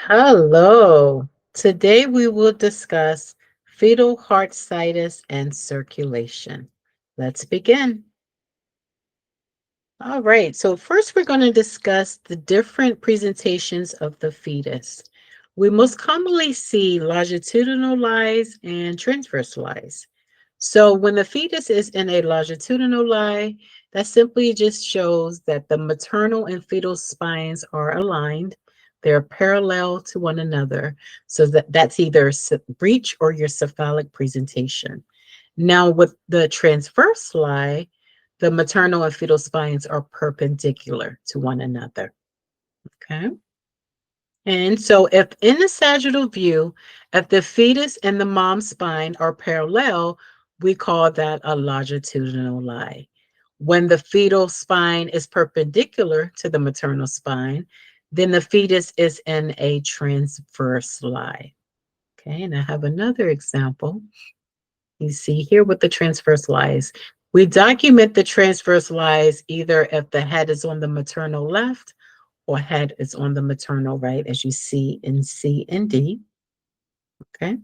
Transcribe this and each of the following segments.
Hello. Today we will discuss fetal heart situs and circulation. Let's begin. All right. So first we're going to discuss the different presentations of the fetus. We most commonly see longitudinal lies and transverse lies. So when the fetus is in a longitudinal lie, that simply just shows that the maternal and fetal spines are aligned. They're parallel to one another. So that's either breech or your cephalic presentation. Now with the transverse lie, the maternal and fetal spines are perpendicular to one another. Okay. And so if in the sagittal view, if the fetus and the mom's spine are parallel, we call that a longitudinal lie. When the fetal spine is perpendicular to the maternal spine, then the fetus is in a transverse lie. Okay, and I have another example. You see here with the transverse lies. We document the transverse lies either if the head is on the maternal left or head is on the maternal right, as you see in C and D. Okay.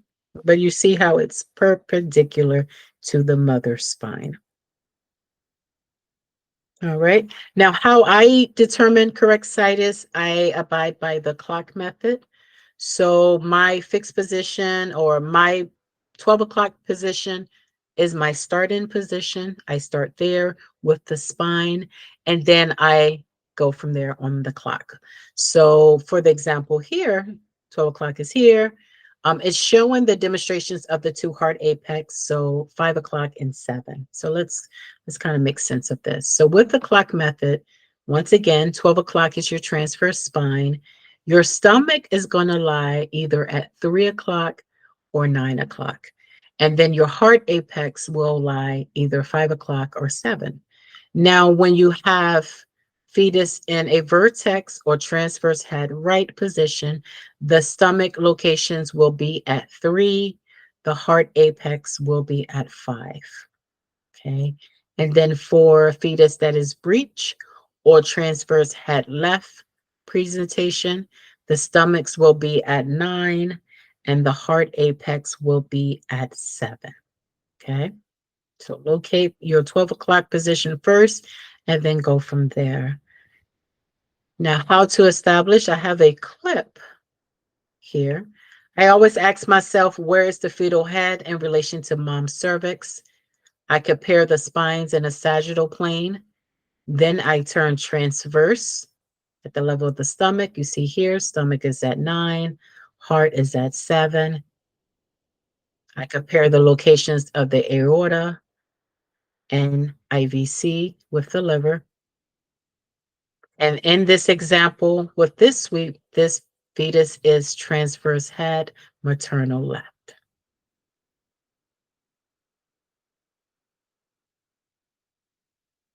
But you see how it's perpendicular to the mother spine. All right. Now, how I determine correct situs, I abide by the clock method. So my fixed position or my 12 o'clock position is my start-in position. I start there with the spine, and then I go from there on the clock. So for the example here, 12 o'clock is here. It's showing the demonstrations of the two heart apex, so 5 o'clock and 7. So let's kind of make sense of this. So with the clock method, once again, 12 o'clock is your transverse spine. Your stomach is going to lie either at 3 o'clock or 9 o'clock. And then your heart apex will lie either 5 o'clock or 7. Now, when you have fetus in a vertex or transverse head right position, the stomach locations will be at 3. The heart apex will be at 5. Okay. And then for fetus that is breech or transverse head left presentation, the stomachs will be at 9 and the heart apex will be at 7. Okay. So locate your 12 o'clock position first and then go from there. Now, how to establish? I have a clip here. I always ask myself, where is the fetal head in relation to mom's cervix? I compare the spines in a sagittal plane. Then I turn transverse at the level of the stomach. You see here, stomach is at 9, heart is at 7. I compare the locations of the aorta and IVC with the liver. And in this example, with this sweep, this fetus is transverse head, maternal left.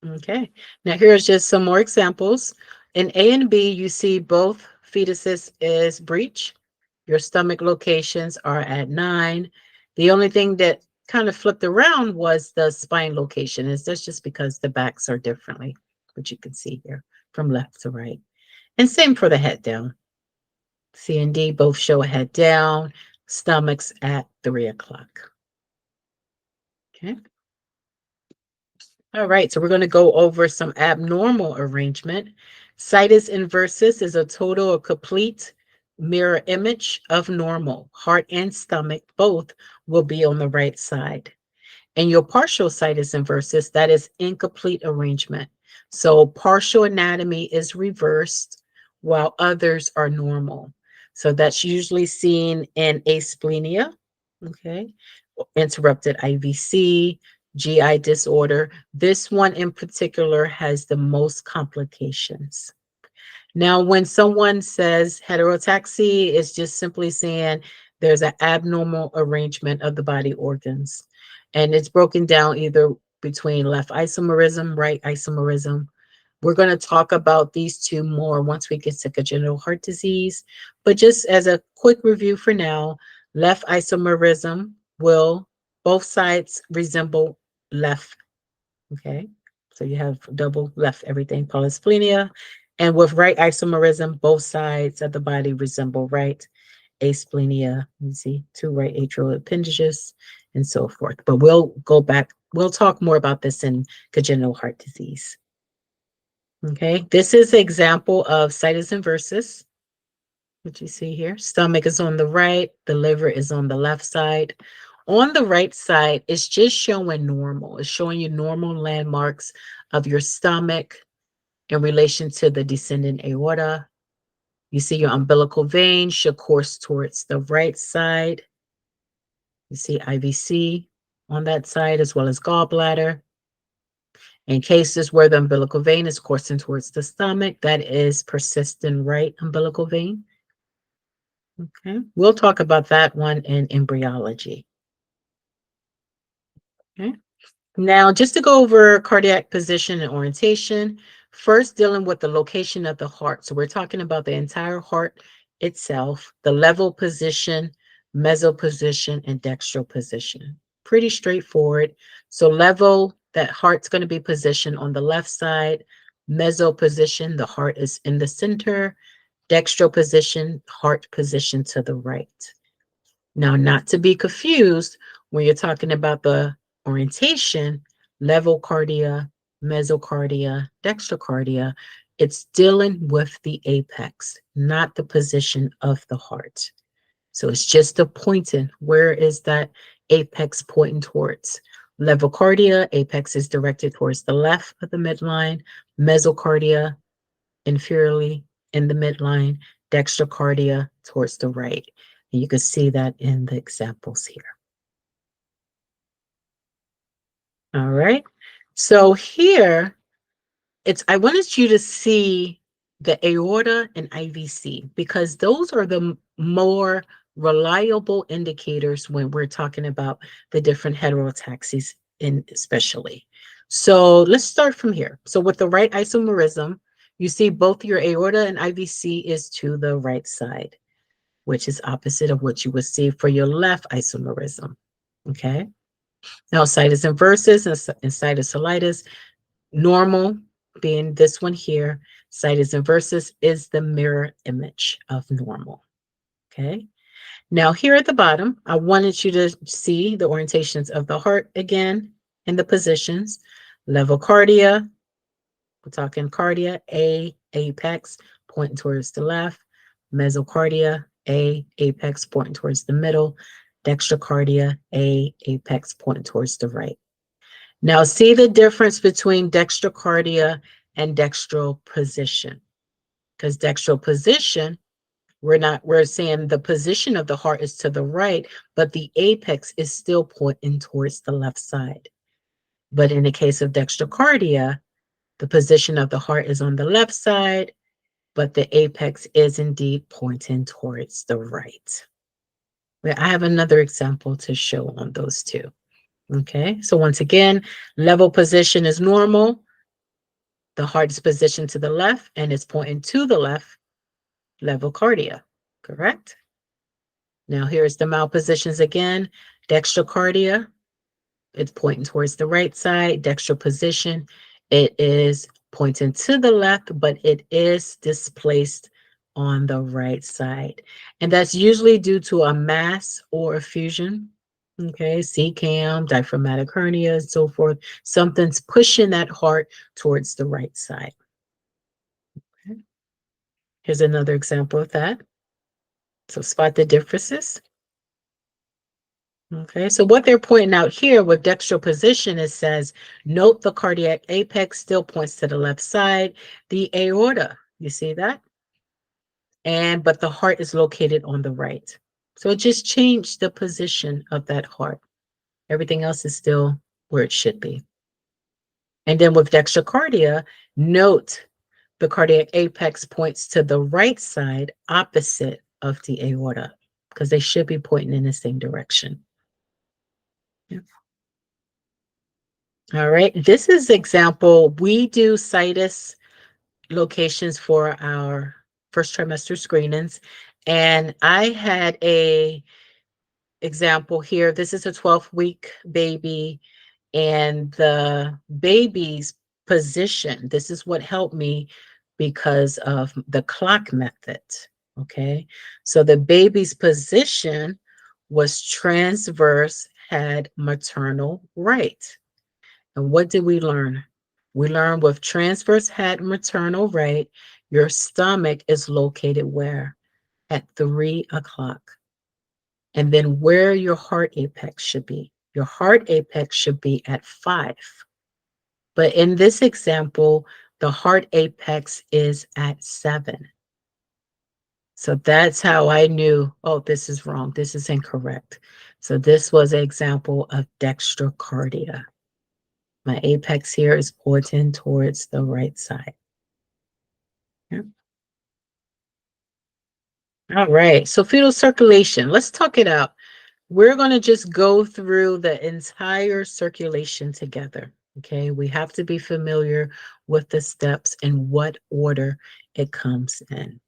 Okay, now here's just some more examples. In A and B, you see both fetuses is breech. Your stomach locations are at 9. The only thing that kind of flipped around was the spine location. That's just because the backs are differently, which you can see here from left to right. And same for the head down. C and D both show a head down, stomachs at 3 o'clock. Okay. All right, so we're going to go over some abnormal arrangement. Situs inversus is a total or complete mirror image of normal. Heart and stomach both will be on the right side. And your partial situs inversus, that is incomplete arrangement. So partial anatomy is reversed while others are normal. So that's usually seen in asplenia, okay, interrupted IVC, GI disorder. This one in particular has the most complications. Now, when someone says heterotaxy, it's just simply saying there's an abnormal arrangement of the body organs. And it's broken down either between left isomerism, right isomerism. We're going to talk about these two more once we get to congenital heart disease. But just as a quick review for now, left isomerism will both sides resemble left. Okay. So you have double left everything, polysplenia. And with right isomerism, both sides of the body resemble right asplenia. You see, two right atrial appendages and so forth. But we'll go back. We'll talk more about this in congenital heart disease. Okay, this is an example of situs inversus, what you see here. Stomach is on the right, the liver is on the left side. On the right side, it's just showing normal. It's showing you normal landmarks of your stomach in relation to the descending aorta. You see your umbilical vein should course towards the right side. You see IVC on that side as well as gallbladder. In cases where the umbilical vein is coursing towards the stomach, that is persistent right umbilical vein. Okay, we'll talk about that one in embryology. Okay. Now, just to go over cardiac position and orientation, first dealing with the location of the heart. So we're talking about the entire heart itself, the level position, meso position, and dextral position. Pretty straightforward. So level, that heart's going to be positioned on the left side. Meso position, the heart is in the center. Dextral position, heart position to the right. Now, not to be confused when you're talking about the orientation, level cardia, mesocardia, dextrocardia, it's dealing with the apex, not the position of the heart. So it's just the pointing. Where is that apex pointing towards? Level cardia, apex is directed towards the left of the midline. Mesocardia, inferiorly in the midline. Dextrocardia towards the right. And you can see that in the examples here. All right. So here, I wanted you to see the aorta and IVC because those are the more reliable indicators when we're talking about the different heterotaxies especially. So let's start from here. So with the right isomerism, you see both your aorta and IVC is to the right side, which is opposite of what you would see for your left isomerism. Okay. Now, situs inversus and situs solitis, normal being this one here, situs inversus is the mirror image of normal. Okay. Now, here at the bottom, I wanted you to see the orientations of the heart again and the positions. Level cardia, we're talking cardia, A, apex, pointing towards the left. Mesocardia, A, apex, pointing towards the middle. Dextrocardia, A, apex, pointing towards the right. Now, see the difference between dextrocardia and dextral position. Because dextral position, we're saying the position of the heart is to the right, but the apex is still pointing towards the left side. But in the case of dextrocardia, the position of the heart is on the left side, but the apex is indeed pointing towards the right. I have another example to show on those two. Okay, so once again, level position is normal. The heart is positioned to the left and it's pointing to the left, level cardia, correct? Now here's the malpositions again. Dextrocardia, it's pointing towards the right side. Dextral position, it is pointing to the left, but it is displaced on the right side. And that's usually due to a mass or a fusion. Okay, CCAM, diaphragmatic hernia, and so forth. Something's pushing that heart towards the right side. Okay. Here's another example of that. So spot the differences. Okay, so what they're pointing out here with dextral position, it says, note the cardiac apex still points to the left side, the aorta, you see that? But the heart is located on the right. So it just changed the position of that heart. Everything else is still where it should be. And then with dextrocardia, note the cardiac apex points to the right side opposite of the aorta because they should be pointing in the same direction. Yeah. All right, this is example. We do situs locations for our first trimester screenings. And I had a example here. This is a 12-week baby and the baby's position. This is what helped me because of the clock method. Okay, so the baby's position was transverse, had maternal right. And what did we learn? We learned with transverse had maternal right, your stomach is located where? At 3 o'clock. And then where your heart apex should be. Your heart apex should be at 5. But in this example, the heart apex is at 7. So that's how I knew, oh, this is wrong. This is incorrect. So this was an example of dextrocardia. My apex here is pointing towards the right side. Yeah. All right. So fetal circulation, let's talk it out. We're going to just go through the entire circulation together. Okay. We have to be familiar with the steps and what order it comes in.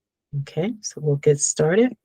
Okay. So we'll get started.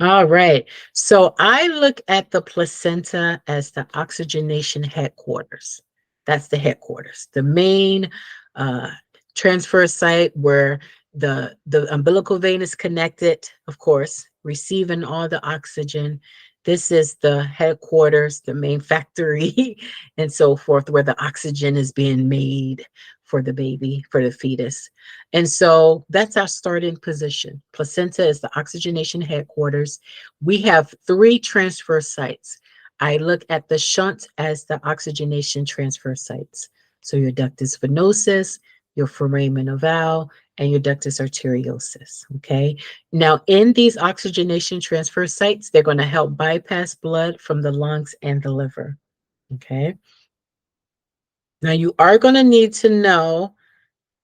All right. So I look at the placenta as the oxygenation headquarters. That's the headquarters, the main uh, transfer site where the umbilical vein is connected, of course, receiving all the oxygen. This is the headquarters, the main factory, and so forth, where the oxygen is being made for the baby, for the fetus. And so that's our starting position. Placenta is the oxygenation headquarters. We have 3 transfer sites. I look at the shunt as the oxygenation transfer sites. So your ductus venosus, your foramen ovale, and your ductus arteriosus. Okay. Now, in these oxygenation transfer sites, they're going to help bypass blood from the lungs and the liver. Okay. Now, you are going to need to know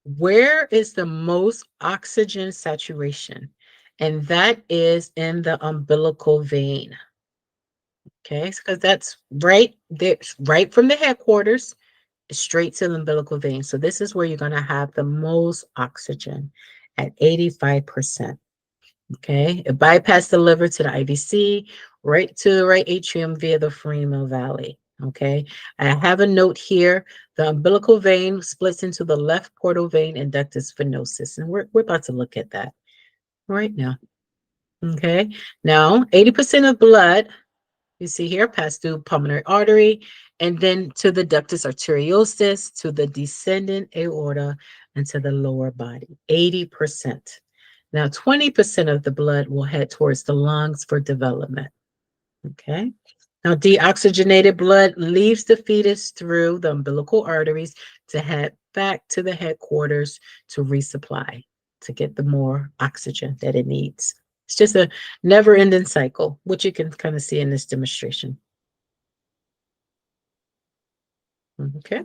where is the most oxygen saturation, and that is in the umbilical vein. Okay, because that's right there, right from the headquarters straight to the umbilical vein. So this is where you're going to have the most oxygen at 85%. Okay, it bypassed the liver to the IVC, right to the right atrium via the foramen valley. Okay, I have a note here. The umbilical vein splits into the left portal vein and ductus venosus, and we're about to look at that right now. Okay, now 80% of blood you see here pass through pulmonary artery and then to the ductus arteriosus, to the descending aorta, and to the lower body. 80%. Now, 20% of the blood will head towards the lungs for development. Okay. Now, deoxygenated blood leaves the fetus through the umbilical arteries to head back to the headquarters to resupply, to get the more oxygen that it needs. It's just a never ending cycle, which you can kind of see in this demonstration. Okay.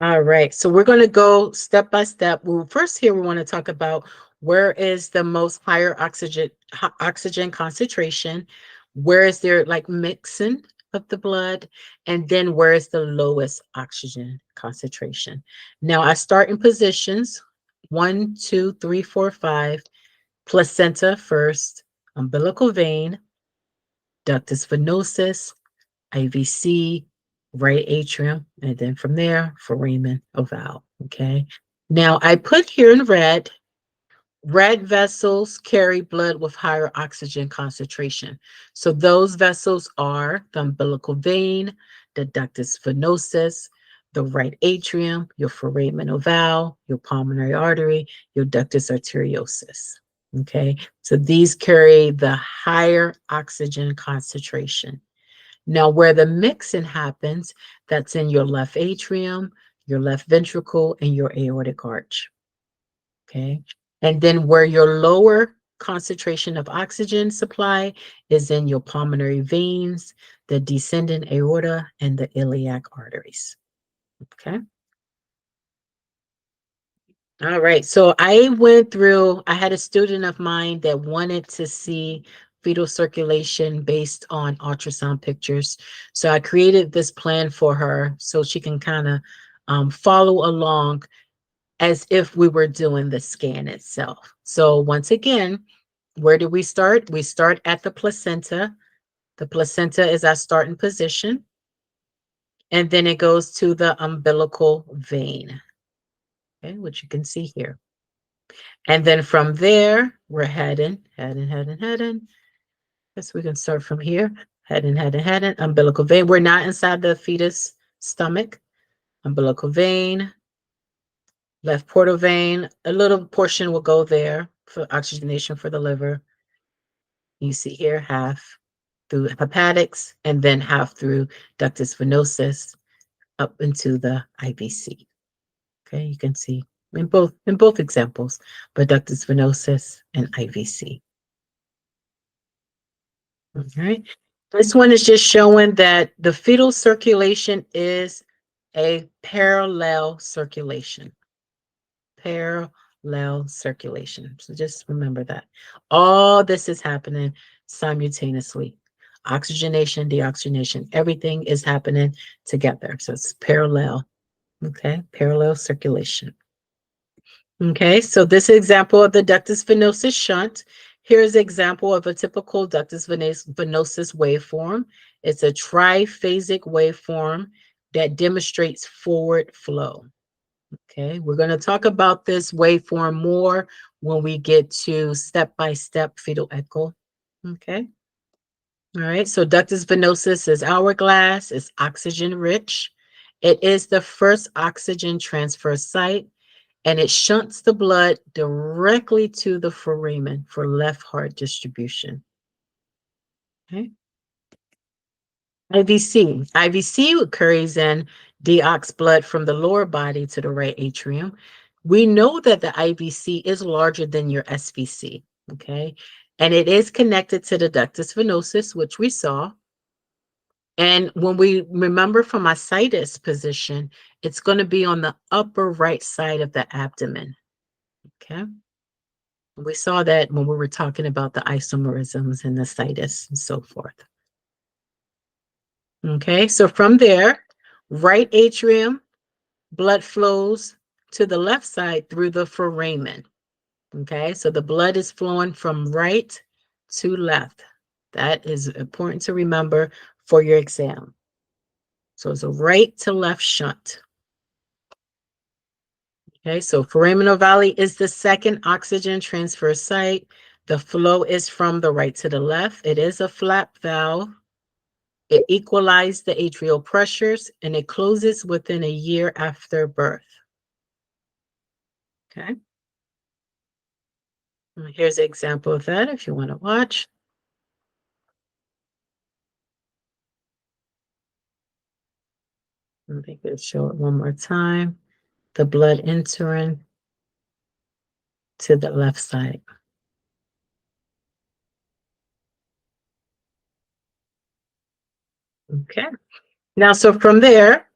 All right, so we're going to go step by step. Well, first here we want to talk about where is the most higher oxygen concentration, where is there like mixing of the blood, and then where is the lowest oxygen concentration. Now I start in positions 1, 2, 3, 4, 5. Placenta first, umbilical vein, ductus venosus, IVC, right atrium, and then from there, foramen ovale. Okay. Now I put here in red vessels carry blood with higher oxygen concentration. So those vessels are the umbilical vein, the ductus venosus, the right atrium, your foramen ovale, your pulmonary artery, your ductus arteriosus. Okay. So these carry the higher oxygen concentration. Now, where the mixing happens, that's in your left atrium, your left ventricle, and your aortic arch. Okay. And then where your lower concentration of oxygen supply is in your pulmonary veins, the descending aorta, and the iliac arteries. Okay. All right. So I went through, I had a student of mine that wanted to see fetal circulation based on ultrasound pictures. So I created this plan for her so she can kind of follow along as if we were doing the scan itself. So once again, where do we start? We start at the placenta. The placenta is our starting position. And then it goes to the umbilical vein. okay, which you can see here. And then from there, we're heading. Guess we can start from here. Heading, umbilical vein. We're not inside the fetus stomach. Umbilical vein, left portal vein. A little portion will go there for oxygenation for the liver. You see here, half through hepatics, and then half through ductus venosus up into the IVC. Okay, you can see in both examples, but ductus venosus and IVC. All right. This one is just showing that the fetal circulation is a parallel circulation. Parallel circulation. So just remember that. All this is happening simultaneously. Oxygenation, deoxygenation, everything is happening together. So it's parallel. Okay, parallel circulation. Okay, so this example of the ductus venosus shunt. Here's an example of a typical ductus venosus waveform. It's a triphasic waveform that demonstrates forward flow. Okay, we're going to talk about this waveform more when we get to step-by-step fetal echo. Okay. All right, so ductus venosus is hourglass, it's oxygen rich. It is the first oxygen transfer site, and it shunts the blood directly to the foramen for left heart distribution. Okay. IVC. IVC carries in deox blood from the lower body to the right atrium. We know that the IVC is larger than your SVC, okay? And it is connected to the ductus venosus, which we saw. And when we remember from my situs position, it's going to be on the upper right side of the abdomen, okay? We saw that when we were talking about the isomerisms and the situs and so forth. Okay, so from there, right atrium, blood flows to the left side through the foramen. Okay, so the blood is flowing from right to left. That is important to remember for your exam. So it's a right to left shunt. Okay, so foramen ovale is the second oxygen transfer site. The flow is from the right to the left. It is a flap valve. It equalized the atrial pressures, and it closes within a year after birth. Okay. Here's an example of that if you want to watch. I think it'll show it one more time. The blood entering to the left side. Okay. Now, so from there,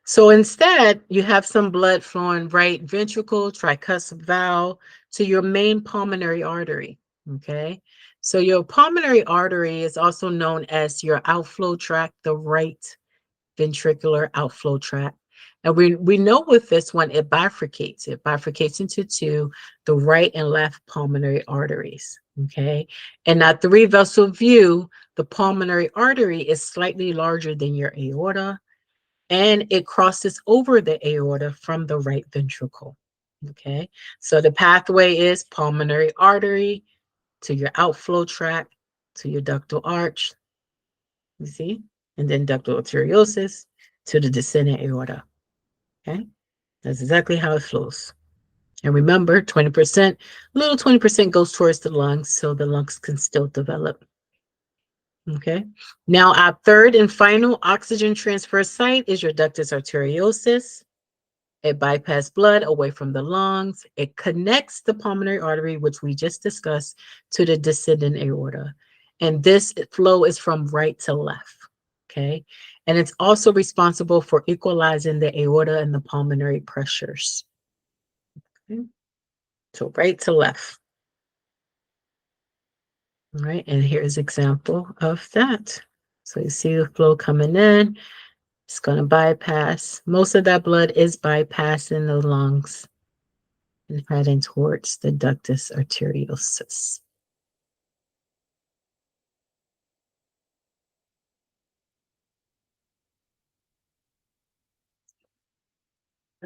so instead, you have some blood flowing right ventricle, tricuspid valve to your main pulmonary artery. Okay. So your pulmonary artery is also known as your outflow tract, the right ventricular outflow tract. And we know with this one, it bifurcates. It bifurcates into two, the right and left pulmonary arteries. Okay. And that three vessel view, the pulmonary artery is slightly larger than your aorta, and it crosses over the aorta from the right ventricle. Okay. So the pathway is pulmonary artery to your outflow tract, to your ductal arch, you see, and then ductal arteriosus to the descending aorta. Okay, that's exactly how it flows. And remember, 20%, little 20% goes towards the lungs, so the lungs can still develop. Okay, now our third and final oxygen transfer site is your ductus arteriosus. It bypasses blood away from the lungs. It connects the pulmonary artery, which we just discussed, to the descending aorta. And this flow is from right to left. Okay. And it's also responsible for equalizing the aorta and the pulmonary pressures. Okay. So right to left. All right. And here's an example of that. So you see the flow coming in. It's going to bypass. Most of that blood is bypassing the lungs and heading towards the ductus arteriosus.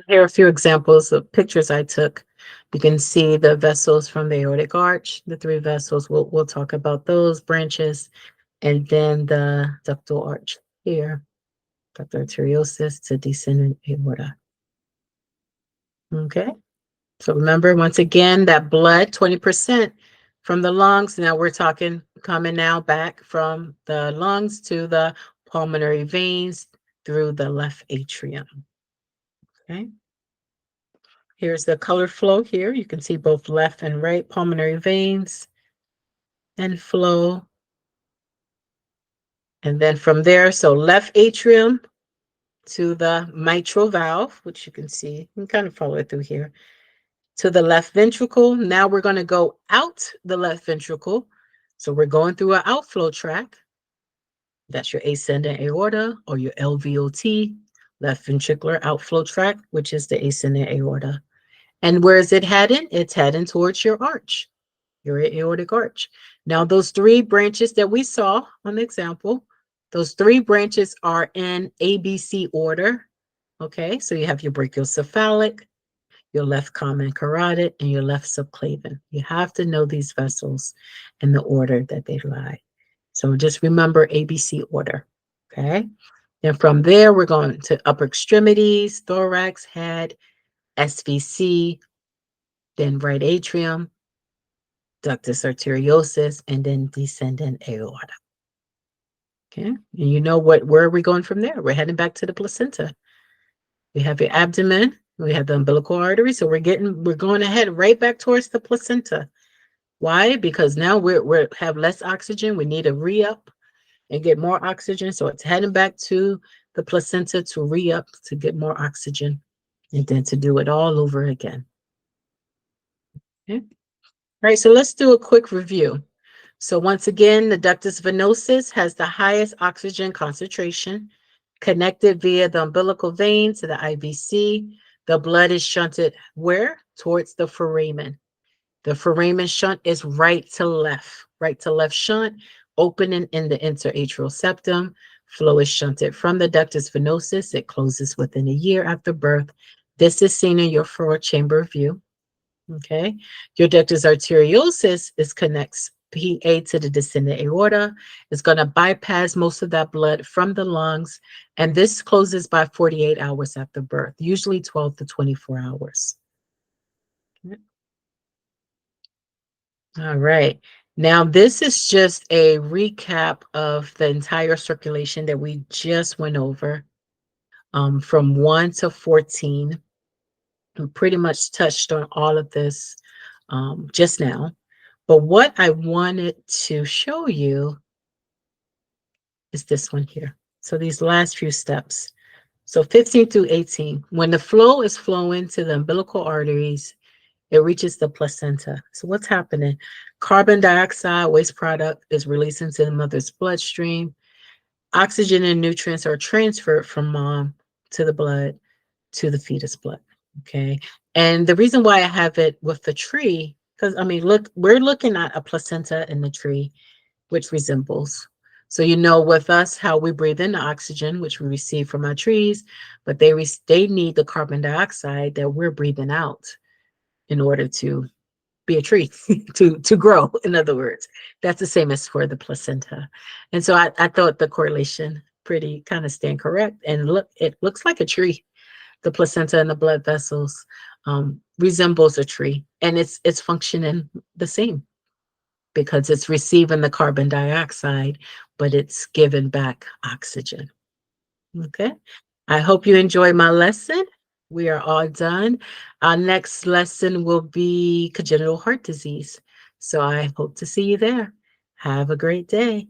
Here are a few examples of pictures I took. You can see the vessels from the aortic arch, the three vessels. We'll talk about those branches, and then the ductal arch here, ductal arteriosus to descending aorta. Okay, so remember, once again, that blood, 20% from the lungs. Now we're talking coming now back from the lungs to the pulmonary veins through the left atrium. Okay. Here's the color flow here. You can see both left and right pulmonary veins and flow. And then from there, so left atrium to the mitral valve, which you can see, you can kind of follow it through here, to the left ventricle. Now we're going to go out the left ventricle. So we're going through an outflow tract. That's your ascending aorta or your LVOT, left ventricular outflow tract, which is the ascending aorta. And where is it heading? It's heading towards your arch, your aortic arch. Now, those three branches that we saw on the example, those three branches are in ABC order. Okay, so you have your brachiocephalic, your left common carotid, and your left subclavian. You have to know these vessels in the order that they lie. So just remember ABC order. Okay, and from there, we're going to upper extremities, thorax, head, SVC, then right atrium, ductus arteriosus, and then descending aorta. Okay, and you know where are we going from there? We're heading back to the placenta. We have your abdomen, we have the umbilical artery, so we're going to head right back towards the placenta. Why? Because now we have less oxygen. We need to re-up and get more oxygen. So it's heading back to the placenta to re-up to get more oxygen and then to do it all over again. Okay. All right, so let's do a quick review. So once again, the ductus venosus has the highest oxygen concentration, connected via the umbilical vein to the IVC. The blood is shunted where? Towards the foramen. The foramen shunt is right to left shunt, opening in the interatrial septum. Flow is shunted from the ductus venosus. It closes within a year after birth. This is seen in your four-chamber view. Okay, your ductus arteriosus connects PA to the descending aorta. It's going to bypass most of that blood from the lungs, and this closes by 48 hours after birth, usually 12 to 24 hours. Okay. All right. Now, this is just a recap of the entire circulation that we just went over from 1 to 14. We pretty much touched on all of this just now. But what I wanted to show you is this one here. So these last few steps. So 15 through 18, when the flow is flowing to the umbilical arteries, it reaches the placenta. So what's happening? Carbon dioxide waste product is released into the mother's bloodstream. Oxygen and nutrients are transferred from mom to the blood to the fetus blood. Okay. And the reason why I have it with the tree, because I mean, look, we're looking at a placenta in the tree, which resembles. So you know, with us, how we breathe in the oxygen, which we receive from our trees, but they need the carbon dioxide that we're breathing out in order to be a tree, to grow. In other words, that's the same as for the placenta. And so I thought the correlation pretty kind of stand correct. And look, it looks like a tree. The placenta and the blood vessels resembles a tree, and it's functioning the same because it's receiving the carbon dioxide, but it's giving back oxygen. Okay. I hope you enjoy my lesson. We are all done. Our next lesson will be congenital heart disease. So I hope to see you there. Have a great day.